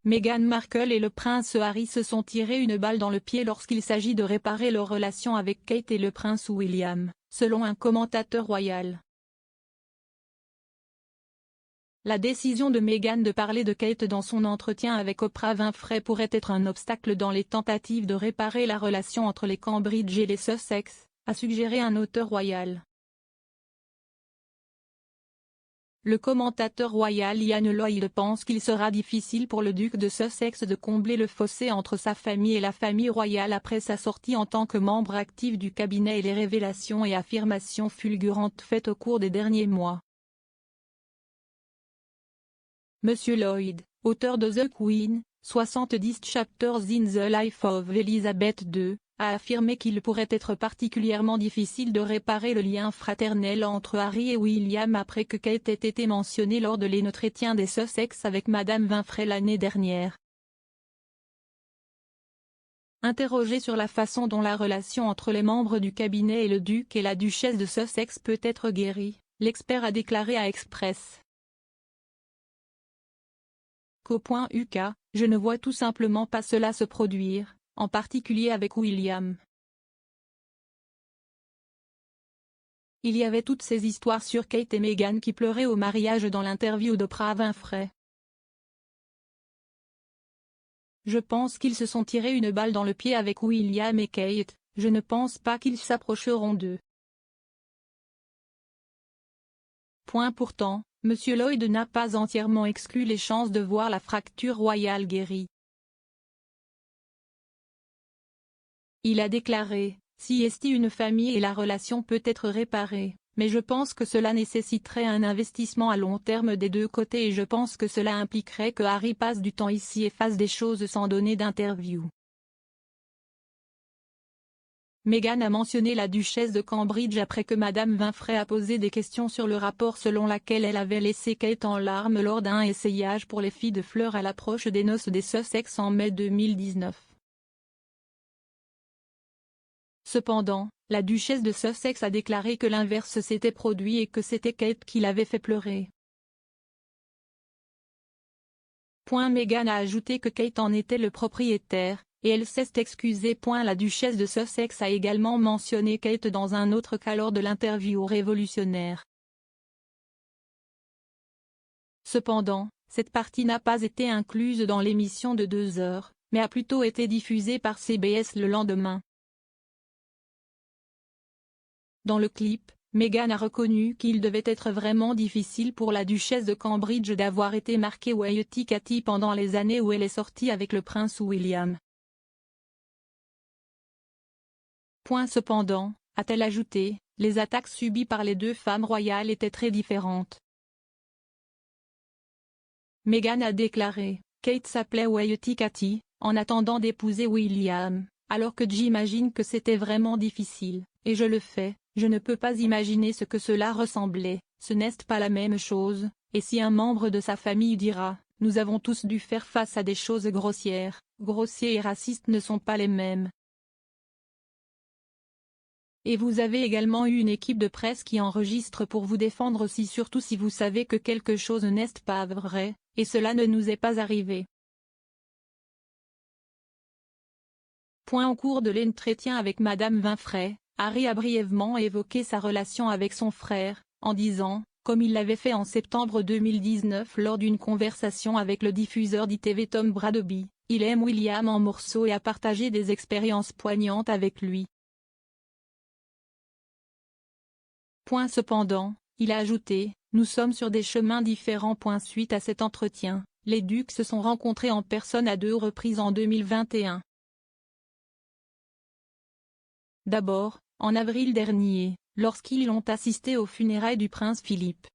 Meghan Markle et le prince Harry se sont tirés une balle dans le pied lorsqu'il s'agit de réparer leur relation avec Kate et le prince William, selon un commentateur royal. La décision de Meghan de parler de Kate dans son entretien avec Oprah Winfrey pourrait être un obstacle dans les tentatives de réparer la relation entre les Cambridge et les Sussex, a suggéré un auteur royal. Le commentateur royal Ian Lloyd pense qu'il sera difficile pour le duc de Sussex de combler le fossé entre sa famille et la famille royale après sa sortie en tant que membre actif du cabinet et les révélations et affirmations fulgurantes faites au cours des derniers mois. Monsieur Lloyd, auteur de The Queen, 70 Chapters in the Life of Elizabeth II, a affirmé qu'il pourrait être particulièrement difficile de réparer le lien fraternel entre Harry et William après que Kate ait été mentionnée lors de l'entretien des Sussex avec Madame Winfrey l'année dernière. Interrogé sur la façon dont la relation entre les membres du cabinet et le duc et la duchesse de Sussex peut être guérie, l'expert a déclaré à Express. .uk, je ne vois tout simplement pas cela se produire, en particulier avec William. Il y avait toutes ces histoires sur Kate et Meghan qui pleuraient au mariage dans l'interview d'Oprah Winfrey. Je pense qu'ils se sont tirés une balle dans le pied avec William et Kate, je ne pense pas qu'ils s'approcheront d'eux. Pourtant, M. Lloyd n'a pas entièrement exclu les chances de voir la fracture royale guérie. Il a déclaré, si est une famille et la relation peut être réparée, mais je pense que cela nécessiterait un investissement à long terme des deux côtés et je pense que cela impliquerait que Harry passe du temps ici et fasse des choses sans donner d'interview. Meghan a mentionné la duchesse de Cambridge après que Madame Winfrey a posé des questions sur le rapport selon laquelle elle avait laissé Kate en larmes lors d'un essayage pour les filles de fleurs à l'approche des noces des Sussex en mai 2019. Cependant, la duchesse de Sussex a déclaré que l'inverse s'était produit et que c'était Kate qui l'avait fait pleurer. Meghan a ajouté que Kate en était le propriétaire, et elle s'est excusée. La duchesse de Sussex a également mentionné Kate dans un autre cas lors de l'interview révolutionnaire. Cependant, cette partie n'a pas été incluse dans l'émission de 2 heures, mais a plutôt été diffusée par CBS le lendemain. Dans le clip, Meghan a reconnu qu'il devait être vraiment difficile pour la duchesse de Cambridge d'avoir été marquée Wayety Cathy pendant les années où elle est sortie avec le prince William. Cependant, a-t-elle ajouté, les attaques subies par les deux femmes royales étaient très différentes. Meghan a déclaré, Kate s'appelait Wayety Cathy, en attendant d'épouser William, alors que j'imagine que c'était vraiment difficile, et je le fais. Je ne peux pas imaginer ce que cela ressemblait, ce n'est pas la même chose, et si un membre de sa famille dira, nous avons tous dû faire face à des choses grossières, grossiers et racistes ne sont pas les mêmes. Et vous avez également eu une équipe de presse qui enregistre pour vous défendre aussi surtout si vous savez que quelque chose n'est pas vrai, et cela ne nous est pas arrivé. Au cours de l'entretien avec Madame Winfrey, Harry a brièvement évoqué sa relation avec son frère, en disant, comme il l'avait fait en septembre 2019 lors d'une conversation avec le diffuseur d'ITV Tom Bradoby, il aime William en morceaux et a partagé des expériences poignantes avec lui. Cependant, il a ajouté, nous sommes sur des chemins différents. Suite à cet entretien, les ducs se sont rencontrés en personne à 2 reprises en 2021. D'abord, en avril dernier, lorsqu'ils ont assisté aux funérailles du prince Philippe.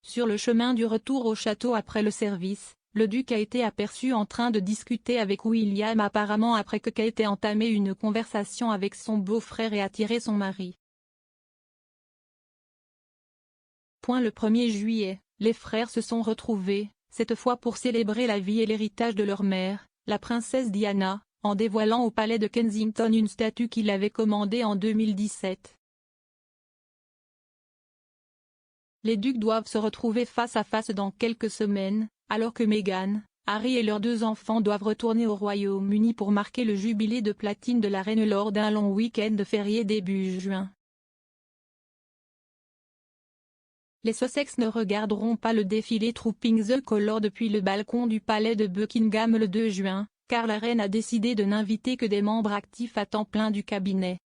Sur le chemin du retour au château après le service, le duc a été aperçu en train de discuter avec William apparemment après que Kate ait entamé une conversation avec son beau-frère et attiré son mari. Le 1er juillet, les frères se sont retrouvés, cette fois pour célébrer la vie et l'héritage de leur mère, la princesse Diana, en dévoilant au palais de Kensington une statue qu'il avait commandée en 2017. Les ducs doivent se retrouver face à face dans quelques semaines, alors que Meghan, Harry et leurs 2 enfants doivent retourner au Royaume-Uni pour marquer le jubilé de platine de la reine lors d'un long week-end férié début juin. Les Sussex ne regarderont pas le défilé Trooping the Colour depuis le balcon du palais de Buckingham le 2 juin, car la reine a décidé de n'inviter que des membres actifs à temps plein du cabinet.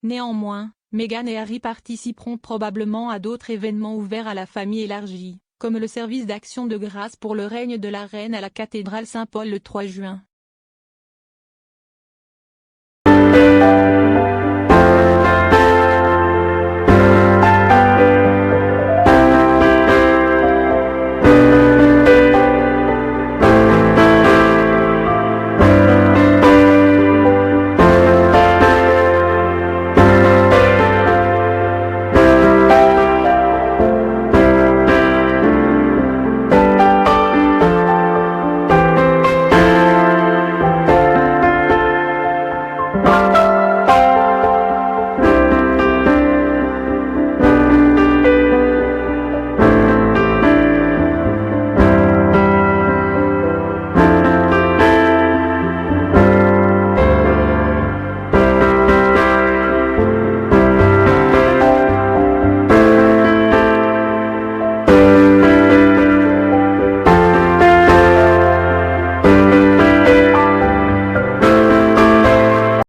Néanmoins, Meghan et Harry participeront probablement à d'autres événements ouverts à la famille élargie, comme le service d'action de grâce pour le règne de la reine à la cathédrale Saint-Paul le 3 juin.